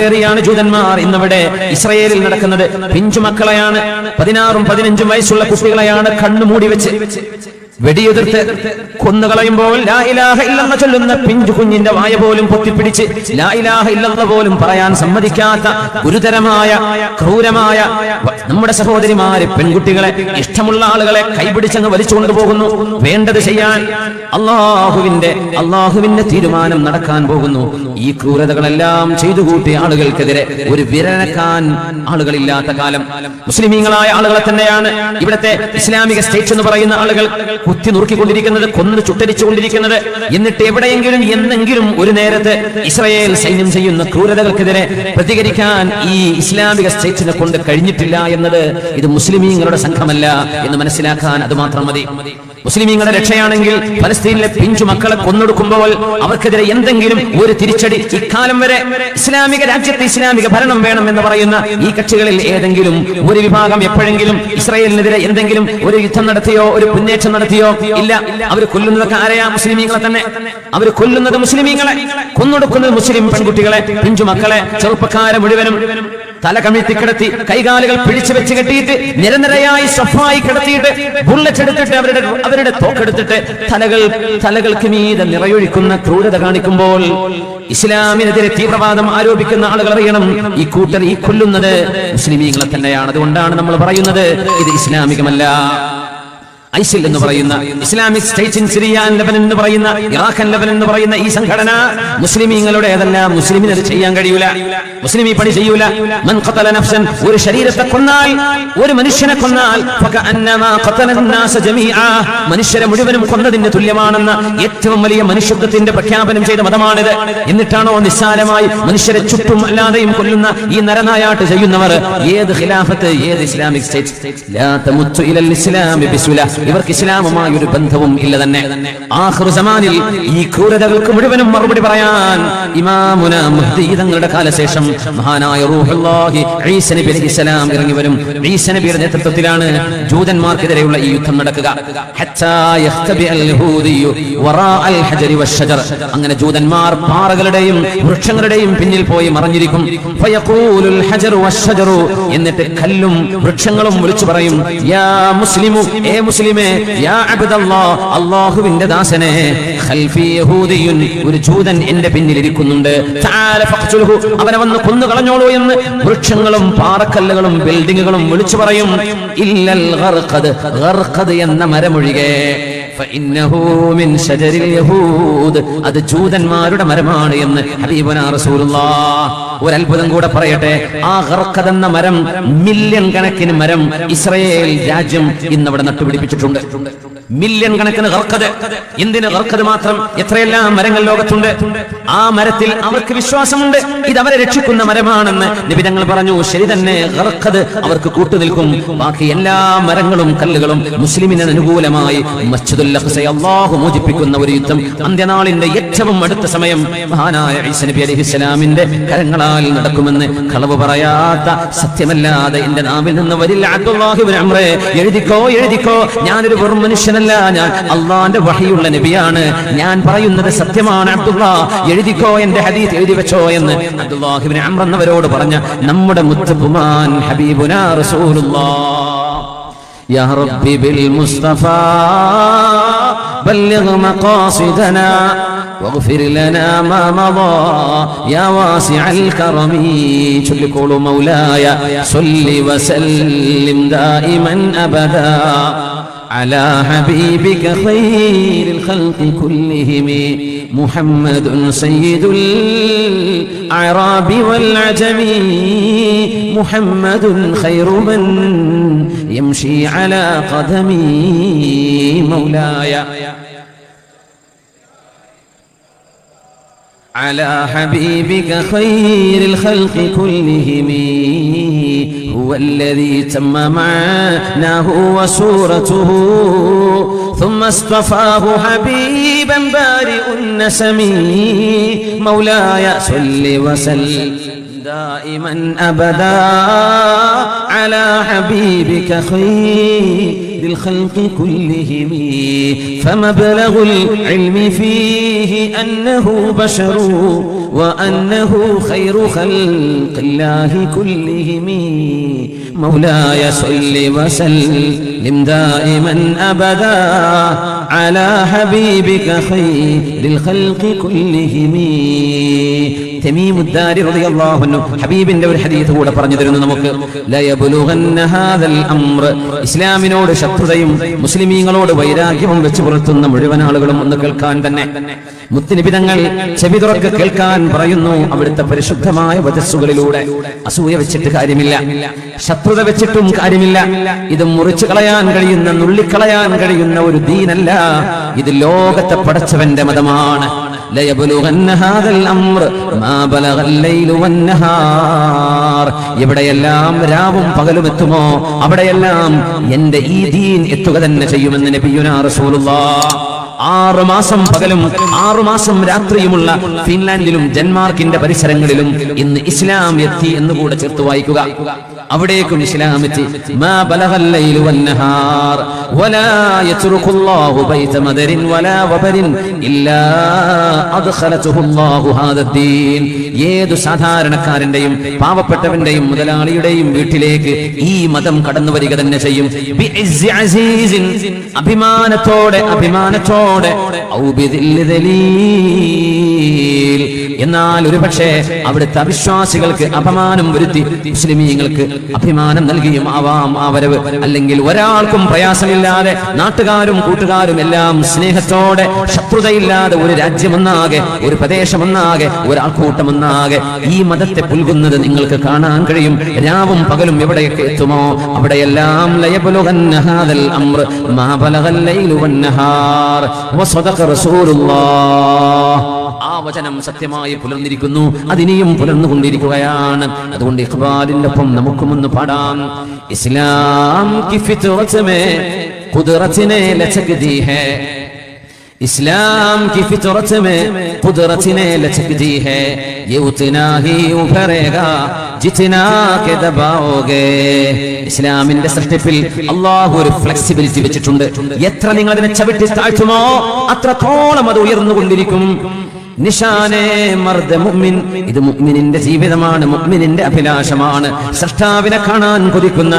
ാണ് ജൂതന്മാർ ഇന്നിവിടെ ഇസ്രായേലിൽ നടക്കുന്നത്. പിഞ്ചുമക്കളെയാണ്, 16ഉം 15ഉം വയസ്സുള്ള കുട്ടികളെയാണ് കണ്ണുമൂടി വെച്ച് വെടിയുതിർത്ത് കൊന്നുകളയുമ്പോൾ ലാ ഇലാഹ ഇല്ലല്ലാഹ് ചൊല്ലുന്ന പിഞ്ചു കുഞ്ഞിന്റെ വായ പോലും പൊത്തിപ്പിടിച്ച് ലാ ഇലാഹ ഇല്ലല്ലാഹ് പോലും പറയാൻ സമ്മതിക്കാത്ത ഗുരുതരമായ ക്രൂരമായ നമ്മുടെ സഹോദരിമാരെ, പെൺകുട്ടികളെ, ഇഷ്ടമുള്ള ആളുകളെ കൈപിടിച്ചങ്ങ് വലിച്ചുകൊണ്ടു പോകുന്നു. വേണ്ടത് ചെയ്യാൻ അള്ളാഹുവിന്റെ തീരുമാനം നടക്കാൻ പോകുന്നു. ഈ ക്രൂരതകളെല്ലാം ചെയ്തു കൂട്ടിയ ആളുകൾക്കെതിരെ ഒരു വിരനക്കാൻ ആളുകളില്ലാത്ത കാലം മുസ്ലിമീങ്ങളായ ആളുകളെ തന്നെയാണ് ഇവിടുത്തെ ഇസ്ലാമിക സ്റ്റേറ്റ് എന്ന് പറയുന്ന ആളുകൾ കുത്തി നുറുക്കിക്കൊണ്ടിരിക്കുന്നത്, കൊന്നു ചുട്ടരിച്ചുകൊണ്ടിരിക്കുന്നത്. എന്നിട്ട് എവിടെയെങ്കിലും എന്നെങ്കിലും ഒരു നേരത്ത് ഇസ്രായേൽ സൈന്യം ചെയ്യുന്ന ക്രൂരതകൾക്കെതിരെ പ്രതികരിക്കാൻ ഈ ഇസ്ലാമിക സ്റ്റേറ്റിനെ കൊണ്ട് കഴിഞ്ഞിട്ടില്ല എന്നത് ഇത് മുസ്ലിമീങ്ങളുടെ സംഘമല്ല എന്ന് മനസ്സിലാക്കാൻ അത് മാത്രം മതി. മുസ്ലിമീങ്ങളുടെ രക്ഷയാണെങ്കിൽ ഫലസ്തീനിലെ പിഞ്ചു മക്കളെ കൊന്നൊടുക്കുമ്പോൾ അവർക്കെതിരെ എന്തെങ്കിലും ഒരു തിരിച്ചടി, ഇക്കാലം വരെ ഇസ്ലാമിക രാജ്യത്ത് ഇസ്ലാമിക ഭരണം വേണം എന്ന് പറയുന്ന ഈ കക്ഷികളിൽ ഏതെങ്കിലും ഒരു വിഭാഗം എപ്പോഴെങ്കിലും ഇസ്രായേലിനെതിരെ എന്തെങ്കിലും ഒരു യുദ്ധം നടത്തിയോ ഒരു മുന്നേറ്റം നടത്തിയോ? ഇല്ല. അവർ കൊല്ലുന്നതൊക്കെ ആരെയാ? മുസ്ലിമീങ്ങളെ തന്നെ. അവർ കൊല്ലുന്നത് മുസ്ലിമീങ്ങളെ, കൊന്നൊടുക്കുന്നത് മുസ്ലിം പെൺകുട്ടികളെ, പിഞ്ചു മക്കളെ, ചെറുപ്പക്കാരെ മുഴുവനും തല കമിഴ്ത്തി കിടത്തി കൈകാലുകൾ പിടിച്ചു വെച്ച് കെട്ടിയിട്ട് നിരനിരയായി സഫായി കിടത്തിയിട്ട് ബുള്ളറ്റ് എടുത്തിട്ട് അവരുടെ തോക്കെടുത്തിട്ട് തലകൾക്ക് മീതെ നിറയൊഴിക്കുന്ന ക്രൂരത കാണിക്കുമ്പോൾ ഇസ്ലാമിനെതിരെ തീവ്രവാദം ആരോപിക്കുന്ന ആളുകൾ അറിയണം, ഈ കൂട്ടർ ഈ കൊല്ലുന്നത് മുസ്ലിമീങ്ങളെ തന്നെയാണ്. അതുകൊണ്ടാണ് നമ്മൾ പറയുന്നത് ഇത് ഇസ്ലാമികമല്ല. ഐസിൽ എന്ന് പറയുന്ന Islamic state in Syria and Lebanon എന്ന് പറയുന്ന ഇറാഖ് ലെബനൻ എന്ന് പറയുന്ന ഈ സംഘടന മുസ്ലിമീങ്ങളുടേതല്ല. മുസ്ലിമിന് അത് ചെയ്യാൻ കഴിയൂല, മുസ്ലിം ഈ പണി ചെയ്യൂല. മൻ ഖതല നഫ്സൻ, ഒരു ശരീരത്തെ കൊന്നാൽ, ഒരു മനുഷ്യനെ കൊന്നാൽ ഫകഅന്നമാ ഖതല الناس ജമീഅ, മനുഷ്യരെ മുഴുവനും കൊന്നതിന് തുല്യമാണെന്ന ഏറ്റവും വലിയ മനുഷ്യത്വത്തിന്റെ പ്രഖ്യാപനം ചെയ്ത മതമാണിത്. എന്നിട്ടാണോ നിസ്സാരമായി മനുഷ്യരെ ചുറ്റും അല്ലാതെയും കൊല്ലുന്ന ഈ നരനായാട്ട് ചെയ്യുന്നവർ? ഏത് ഖിലാഫത്ത്, ഏത് ഇസ്ലാമിക് സ്റ്റേറ്റ്? ലാ തമുത്തു ഇലൽ ഇസ്ലാമി ബിസുല, ഇവർക്ക് ഇസ്ലാമുമായി ഒരു ബന്ധവും ഇല്ല തന്നെ. ആഖിറു സമാനിൽ ഈ ക്രൂരതകൾക്ക് മുഴുവനും മറുപടി പറയാൻ ഇമാമുന മഹ്ദി തങ്ങളുടെ കാലശേഷം മഹാനായ റൂഹുല്ലാഹി ഈസ നബി അലൈഹിസ്സലാം ഇറങ്ങി വരും. ഈസ നബിയുടെ നേതൃത്വത്തിലാണ് ജൂതന്മാർക്കെതിരെയുള്ള ഈ യുദ്ധം നടക്കുക. ഹത്താ യഖ്തബി അൽ യഹൂദിയു വറാഅൽ ഹജരി വശജർ, അങ്ങനെ ജൂതന്മാർ പാറകളുടെയും വൃക്ഷങ്ങളുടെയും പിന്നിൽ പോയി മറഞ്ഞിരിക്കും. ഫയഖൂലുൽ ഹജറു വശജറു, എന്നിട്ട് കല്ലും വൃക്ഷങ്ങളും വിളിച്ചു പറയും, യാ മുസ്ലിമു, ഏ മുസ്ലിമേ, യാ അബ്ദല്ലാഹ്, അല്ലാഹുവിന്റെ ദാസനെ, ഖൽഫി യഹൂദിയുൻ, ഒരു ജൂതൻ എന്റെ പിന്നിൽ ഇരിക്കുന്നുണ്ട്, തആല ഫഖ്തുൽഹു, അവനെ വന്ന് കൊന്നു കളഞ്ഞോളൂ എന്ന് വൃക്ഷങ്ങളും പാറക്കല്ലുകളും ബിൽഡിങ്ങുകളും വിളിച്ചു പറയും. ഇല്ലൽ ഗർഖദ്, ഗർഖദ് എന്ന മരമൊഴികെ, ഫഇന്നഹു മിൻ ശജരിൽ യഹൂദ്, അത് ജൂതന്മാരുടെ മരമാണ് എന്ന് ഹബീബുനാ റസൂലുള്ളാഹ്. ഒരു അത്ഭുതം കൂടെ പറയട്ടെ, ആ ഗർഖദ് എന്ന മരം, മില്യൺ കണക്കിന് മരം ഇസ്രായേൽ രാജ്യം ഇന്നവിടെ നട്ടുപിടിപ്പിച്ചിട്ടുണ്ട്. മില്യൺ കണക്കിന് ഗർഖദ്. എന്തിന് ഗർഖദ് മാത്രം? എത്രയെല്ലാം മരങ്ങൾ ലോകത്തുണ്ട്. ആ മരത്തിൽ അവർക്ക് വിശ്വാസമുണ്ട്, ഇത് അവരെ രക്ഷിക്കുന്ന മരമാണെന്ന് നബി തങ്ങൾ പറഞ്ഞു. ശരി തന്നെ, ഗർഖദ് അവർക്ക് കൂട്ടുനിൽക്കും. ബാക്കി എല്ലാ മരങ്ങളും കല്ലുകളും മുസ്ലിമിന് അനുകൂലമായി മസ്ജിദുൽ അഖ്സയെ അല്ലാഹു മോചിപ്പിക്കുന്ന ഒരു യുദ്ധം അന്ത്യനാളിന്റെ ഏറ്റവും അടുത്ത സമയം മഹാനായ ഈസ നബി അലൈഹിസ്സലാമിന്റെ കരങ്ങളാൽ നടക്കുമെന്ന് കളവ് പറയാത്ത, സത്യമല്ലാതെ എന്റെ നാവിൽ നിന്ന് വരില്ല. അബ്ദുല്ലാഹി ഇബ്നു അംറേ, എഴുതിക്കോ, എഴുതിക്കോ, ഞാനൊരു വെറും മനുഷ്യനല്ല, ഞാൻ അള്ളാന്റെ വഹിയുള്ള നബിയാണ്, ഞാൻ പറയുന്നത് സത്യമാണ്. അബ്ദുല്ലാ, എഴുതിക്കോ, എന്റെ ഹദീസ് എഴുതി വെച്ചോ എന്ന് അബ്ദുല്ലാഹി ഇബ്നു അംർ എന്നവരോട് പറഞ്ഞ നമ്മുടെ മുത്തബുമാൻ ഹബീബുനാ റസൂലുള്ളാഹ്. യാ റബ്ബി ബിൽ മുസ്തഫ ബല്ലിഗ് മഖാസിദനാ واغفر لنا ما مضى يا واسع الكرم. ചൊല്ലിക്കോളൂ, മൗലായ صلي وسلم دائما أبدا على حبيبك خير الخلق كلهم محمد سيد الأعراب والعجم محمد خير من يمشي على قدمي مولاي على حبيبك خير الخلق كلهم هو الذي تم معناه وسورته ثم ثم اصطفاه حبيبا بارئ النسم مولاي صل وسلم دائما أبدا على حبيبك خير الخلق كلهم فمبلغ العلم فيه أنه بشر وأنه خير خلق الله كلهم مولاي صل وسلم دائما أبدا على حبيبك خير الخلق كلهم تميم الداري رضي الله عنه ഹബീബിന്റെ ഒരു ഹദീസ് കൂടെ പറഞ്ഞു തരുന്നു നമുക്ക് لا يبلغن هذا الأمر ഇസ്ലാമിനോട് ശത്രുതയും മുസ്ലിമീങ്ങളോട് വൈരാഗ്യവും വെച്ച് പുലർത്തുന്ന മുഴുവൻ ആളുകളും ഒന്ന് കേൾക്കാൻ തന്നെ മുത്തുനബി തങ്ങൾ ചെവി തുറക്ക് കേൾക്കാൻ പറയുന്നു അവിടുത്തെ പരിശുദ്ധമായ വചസ്സുകളിലൂടെ. അസൂയ വെച്ചിട്ട് കാര്യമില്ല, ശത്രുത വെച്ചിട്ടും കാര്യമില്ല. ഇത് മുറിച്ചു കളയാൻ കഴിയുന്ന, നുള്ളിക്കളയാൻ കഴിയുന്ന ഒരു ദീനല്ല. ഇത് ലോകത്തെ പടച്ചവന്റെ മതമാണ്. എവിടെയെല്ലാം രാവും പകലും എത്തുമോ അവിടെയെല്ലാം എന്റെ ഈ ദീൻ എത്തുക തന്നെ ചെയ്യുമെന്ന് നബിയുനാ റസൂലുള്ളാഹ്. 6 മാസം പകലും 6 മാസം രാത്രിയുമുള്ള ഫിൻലാൻഡിലും ഡെൻമാർക്കിന്റെ പരിസരങ്ങളിലും ഇന്ന് ഇസ്ലാം എത്തി എന്ന് കൂടെ ചേർത്ത് വായിക്കുക. അവിടേക്കും ഇസ്ലാം എത്തി. മാ ബലഗൽ ലൈലു വന്നഹാർ വലാ യത്റുഖുല്ലാഹു ബൈത മദരിൻ വലാ വബരിൻ ഇല്ലാ അദ്ഖലതുഹുല്ലാഹു ഹാദദ്ദീൻ. ഏതു സാധാരണക്കാരന്റെയും പാവപ്പെട്ടവന്റെയും മുതലാളിയുടെയും വീട്ടിലേക്ക് ഈ മതം കടന്നു വരിക തന്നെ ചെയ്യും. ബിഇസ്സി അസീസിൻ, അഭിമാനത്തോടെ എന്നാൽ ഒരുപക്ഷെ അവിടുത്തെ അവിശ്വാസികൾക്ക് അപമാനം വരുത്തി മുസ്ലിമീങ്ങൾക്ക് അഭിമാനം നൽകിയും ആവാം ആ വരവ്. അല്ലെങ്കിൽ ഒരാൾക്കും പ്രയാസമില്ലാതെ നാട്ടുകാരും കൂട്ടുകാരും എല്ലാം സ്നേഹത്തോടെ ശത്രുതയില്ലാതെ ഒരു രാജ്യമൊന്നാകെ, ഒരു പ്രദേശമൊന്നാകെ, ഒരാൾക്കൂട്ടമൊന്നാകെ ഈ മതത്തെ പുൽകുന്നത് നിങ്ങൾക്ക് കാണാൻ കഴിയും. രാവും പകലും എവിടെയൊക്കെ എത്തുമോ അവിടെയെല്ലാം ലയബലുഗന്ന ഹാദൽ അംർ മാ ബലഗൽ ലൈലു വന്നഹാർ വസദഖ റസൂലുള്ളാഹ്. ആ വചനം സത്യമായി പുലർന്നിരിക്കുന്നു, അതിനെയും പുലർന്നുകൊണ്ടിരിക്കുകയാണ്. അതുകൊണ്ട് ഇഖ്ബാലിന്റെ ഒപ്പം നമുക്കുമൊന്ന് പാടാം. ഇസ്ലാം കി ഫിത്റത് മേ ഖുദ്റത് ने लचक दी है, इस्लाम की फितरत में कुदरत ने लचक दी है, ये उतना ही उभरेगा जितना के दबाओगे. ഇസ്ലാമിന്റെ സൃഷ്ടിപ്പിൽ അല്ലാഹു ഒരു ഫ്ലെക്സിബിലിറ്റി വെച്ചിട്ടുണ്ട്. എത്ര നിങ്ങൾ അതിനെ ചവിട്ടി താഴ്ത്തുമോ അത്രത്തോളം അത് ഉയർന്നുകൊണ്ടിരിക്കും. നിശാനേ മർദ മുഅ്മിൻ, ഇത് മുഅ്മിനിന്റെ ജീവിതമാണ്, മുഅ്മിനിന്റെ അഭിലാഷമാണ്. സൃഷ്ടാവിനെ കാണാൻ കൊതിക്കുന്ന